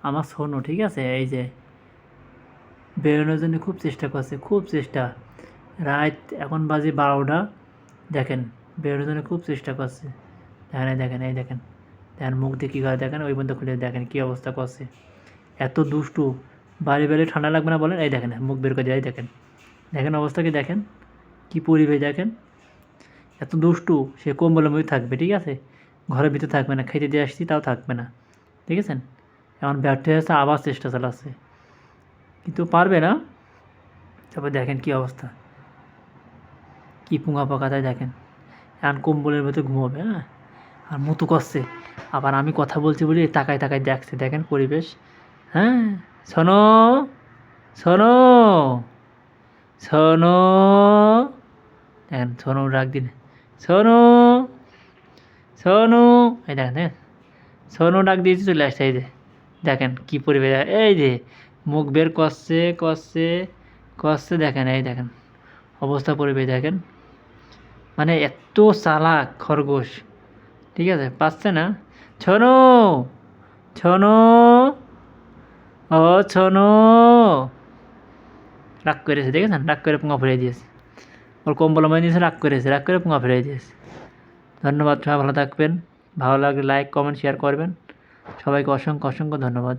আমার শোনো, ঠিক আছে? এই যে বেরোনোর জন্য খুব চেষ্টা করছে, খুব চেষ্টা। রাত এখন বাজে 12টা। দেখেন, বেরোনোর জন্য খুব চেষ্টা করছে। দেখেন, এই দেখেন, এই দেখেন, দেখেন মুখ দিয়ে কী করে, দেখেন ওই পর্যন্ত খুলে দেখেন কী অবস্থা করছে। এত দুষ্টু। বাড়ি বাড়ি ঠান্ডা লাগবে না বলেন? এই দেখেন মুখ বের করে দেয়, দেখেন, দেখেন অবস্থা কি, দেখেন কী পরিবেশ, দেখেন এত দুষ্টু। সে কম্বলের মধ্যে থাকবে, ঠিক আছে? ঘরের ভিতরে থাকবে না, খেতে দিয়ে আসছি তাও থাকবে না, দেখেছেন? এমন ব্যর্থ হয়েছে, আবার চেষ্টা চালাচ্ছে, কিন্তু পারবে না। তারপর দেখেন কী অবস্থা, কী পুঙা পাকাতায় দেখেন। এখন কম্বলের ভেতর ঘুমোবে, হ্যাঁ? আর মুতু করছে। আবার আমি কথা বলছি বলে তাকায় তাকায় দেখছে, দেখেন পরিবেশ। হ্যাঁ, শোনো, শোনো, শোনো, দেখেন শোনো ডাক দিন, শোনো, শোনো, এই দেখেন, হ্যাঁ, শোনো ডাক দিয়েছি, চলে আসছে। এই যে দেখেন কী পরিবেশ, এই যে মুখ বের করছে, করছে, করছে, দেখেন, এই দেখেন অবস্থা, পরিবেশ দেখেন। মানে এত চালাক খরগোশ, ঠিক আছে? পাচ্ছে না। শোনো, শোনো, ও শোনো, রাগ করেছে, দেখেছেন? রাগ করে পুঙা ফিরিয়ে দিয়েছে। ওর কম্বল মাই দিয়েছে, রাগ করেছে, রাগ করে পুঙা ফিরিয়ে দিয়েছে। ধন্যবাদ, সবাই ভালো থাকবেন। ভালো লাগলে লাইক, কমেন্ট, শেয়ার করবেন। সবাইকে অসংখ্য অসংখ্য ধন্যবাদ।